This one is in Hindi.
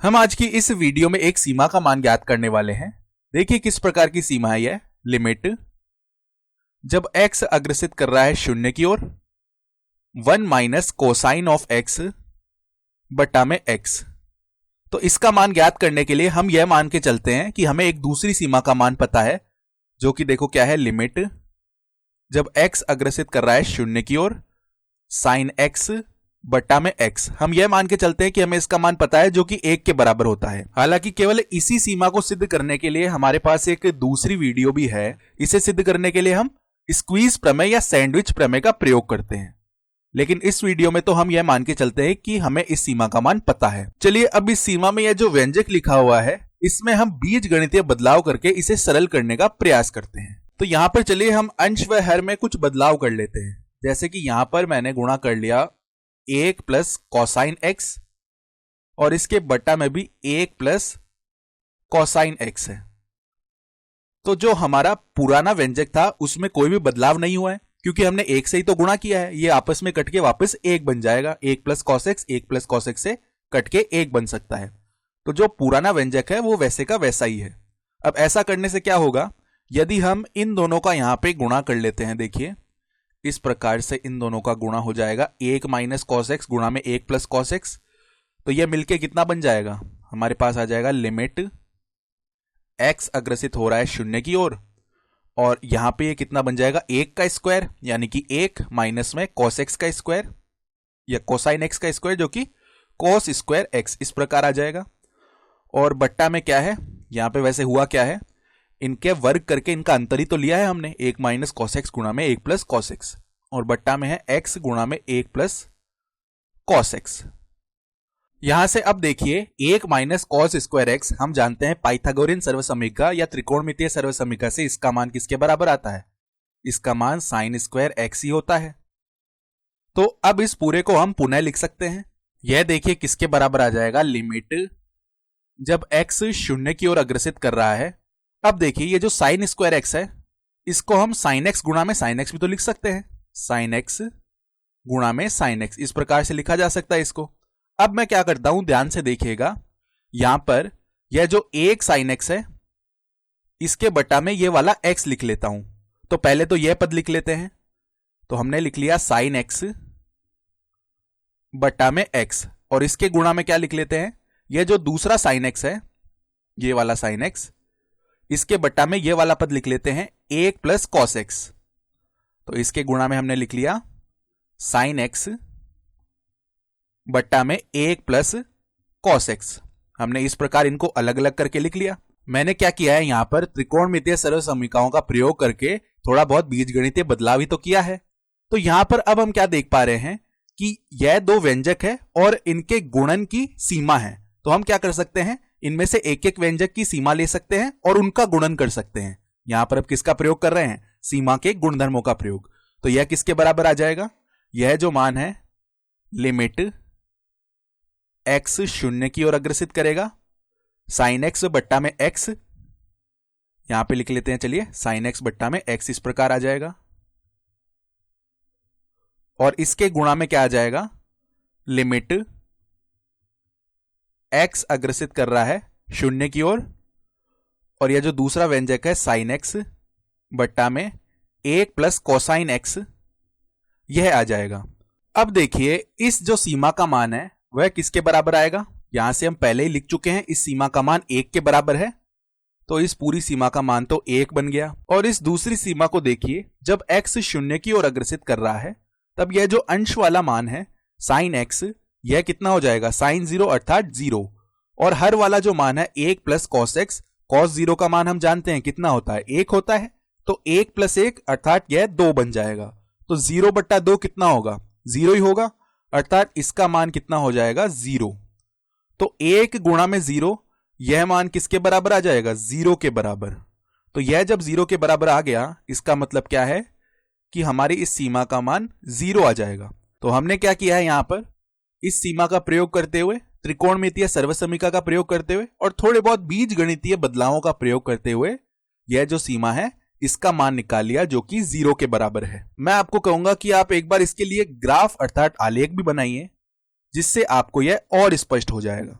हम आज की इस वीडियो में एक सीमा का मान ज्ञात करने वाले हैं। देखिए किस प्रकार की सीमा है यह। लिमिट जब x अग्रसित कर रहा है शून्य की ओर 1 माइनस कोसाइन ऑफ x बटा में x। तो इसका मान ज्ञात करने के लिए हम यह मान के चलते हैं कि हमें एक दूसरी सीमा का मान पता है, जो कि देखो क्या है। लिमिट जब x अग्रसित कर रहा है शून्य की ओर साइन x बटा में x। हम यह मान के चलते हैं कि हमें इसका मान पता है, जो कि 1 के बराबर होता है। हालांकि केवल इसी सीमा को सिद्ध करने के लिए हमारे पास एक दूसरी वीडियो भी है। इसे सिद्ध करने के लिए हम स्क्वीज प्रमेय या सैंडविच प्रमेय का प्रयोग करते हैं, लेकिन इस वीडियो में तो हम यह मान के चलते हैं कि हमें इस सीमा का मान पता है। चलिए अब इस सीमा में यह जो व्यंजक लिखा हुआ है, इसमें हम बीज गणितीय बदलाव करके इसे सरल करने का प्रयास करते हैं। तो यहां पर चलिए हम अंश व हर में कुछ बदलाव कर लेते हैं। जैसे कि यहां पर मैंने गुणा कर लिया 1 प्लस कोसाइन x और इसके बटा में भी 1 प्लस कोसाइन x है। तो जो हमारा पुराना व्यंजक था उसमें कोई भी बदलाव नहीं हुआ है, क्योंकि हमने 1 से ही तो गुणा किया है। ये आपस में कट के वापस 1 बन जाएगा। 1 plus cos x 1 plus cos x से कट के 1 बन सकता है। तो जो पुराना व्यंजक है वो वैसे का वैसा ही है। अब ऐसा करने से क्या होगा, यदि हम इन दोनों का यहां पे गुणा कर लेते हैं, देखिए इस प्रकार से इन दोनों का गुणा हो जाएगा 1 माइनस कॉस एक्स गुणा में 1 प्लस कॉस एक्स। तो यह मिलके कितना बन जाएगा, हमारे पास आ जाएगा लिमिट x अग्रसित हो रहा है शून्य की ओर और यहां पे ये कितना बन जाएगा 1 का स्क्वायर, यानी कि 1 माइनस में कॉस एक्स का स्क्वायर या कोसाइन एक्स का स्क्वायर, जो कि कॉस स्क्वायर एक्स, इस प्रकार आ जाएगा। और बट्टा में क्या है, यहां पे वैसे हुआ क्या है, इनके वर्ग करके इनका अंतर ही तो लिया है हमने। 1 माइनस कॉस एक्स गुणा में 1 प्लस कॉस एक्स और बट्टा में है x गुणा में 1 प्लस कॉस एक्स। यहां से अब देखिए 1 माइनस कॉस स्क्वायर एक्स, हम जानते हैं पाइथागोरियन सर्वसमीका या त्रिकोणमितीय सर्वसमीका से इसका मान किसके बराबर आता है, इसका मान साइन स्क्वायर एक्स ही होता है। तो अब इस पूरे को हम पुनः लिख सकते हैं। यह देखिए किसके बराबर आ जाएगा, लिमिट जब x शून्य की ओर अग्रसित कर रहा है। अब देखिए ये जो साइन स्क्वायर एक्स है, इसको हम साइन एक्स गुणा में साइन एक्स भी तो लिख सकते हैं। साइन एक्स गुणा में साइन एक्स, इस प्रकार से लिखा जा सकता है इसको। अब मैं क्या करता हूं, ध्यान से देखिएगा, यहां पर यह जो 1 साइन एक्स है, इसके बटा में यह वाला x लिख लेता हूं। तो पहले तो यह पद लिख लेते हैं। तो हमने लिख लिया साइन एक्स बटा में x और इसके गुणा में क्या लिख लेते हैं, यह जो दूसरा साइन एक्स है, ये वाला साइन एक्स, इसके बट्टा में ये वाला पद लिख लेते हैं 1 प्लस कॉस एक्स। तो इसके गुणा में हमने लिख लिया साइन एक्स बट्टा में 1 प्लस कॉस एक्स। हमने इस प्रकार इनको अलग अलग करके लिख लिया। मैंने क्या किया है, यहां पर त्रिकोणमितीय सर्वसमीकाओं का प्रयोग करके थोड़ा बहुत बीजगणितीय बदलाव ही तो किया है। तो यहां पर अब हम क्या देख पा रहे हैं कि यह दो व्यंजक है और इनके गुणन की सीमा है। तो हम क्या कर सकते हैं, इनमें से एक एक व्यंजक की सीमा ले सकते हैं और उनका गुणन कर सकते हैं। यहां पर अब किसका प्रयोग कर रहे हैं, सीमा के गुणधर्मों का प्रयोग। तो यह किसके बराबर आ जाएगा, यह जो मान है लिमिट x शून्य की ओर अग्रसित करेगा साइन एक्स बट्टा में x, यहां पे लिख लेते हैं, चलिए साइन एक्स बट्टा में x, इस प्रकार आ जाएगा। और इसके गुणा में क्या आ जाएगा, लिमिट x अग्रसित कर रहा है शून्य की ओर और यह जो दूसरा व्यंजक है साइन एक्स बट्टा में 1 प्लस कोसाइन एक्स, यह आ जाएगा। अब देखिए इस जो सीमा का मान है वह किसके बराबर आएगा, यहां से हम पहले ही लिख चुके हैं, इस सीमा का मान 1 के बराबर है। तो इस पूरी सीमा का मान तो 1 बन गया। और इस दूसरी सीमा को देखिए, जब x शून्य की ओर अग्रसित कर रहा है, तब यह जो अंश वाला मान है साइन एक्स, यह कितना हो जाएगा, साइन 0 अर्थात 0। और हर वाला जो मान है 1 प्लस कॉस एक्स, कॉस 0 का मान हम जानते हैं कितना होता है, 1 होता है। तो 1 प्लस 1 अर्थात यह 2 बन जाएगा। तो 0 बट्टा 2 कितना होगा, 0 ही होगा, अर्थात इसका मान कितना हो जाएगा, 0। तो 1 गुणा में 0, यह मान किसके बराबर आ जाएगा, 0 के बराबर। तो यह जब 0 के बराबर आ गया, इसका मतलब क्या है कि हमारी इस सीमा का मान 0 आ जाएगा। तो हमने क्या किया है, यहां पर इस सीमा का प्रयोग करते हुए, त्रिकोणमितीय सर्वसमीका का प्रयोग करते हुए और थोड़े बहुत बीज गणितीय बदलावों का प्रयोग करते हुए यह जो सीमा है इसका मान निकाल लिया, जो कि 0 के बराबर है। मैं आपको कहूंगा कि आप एक बार इसके लिए ग्राफ अर्थात आलेख भी बनाइए, जिससे आपको यह और स्पष्ट हो जाएगा।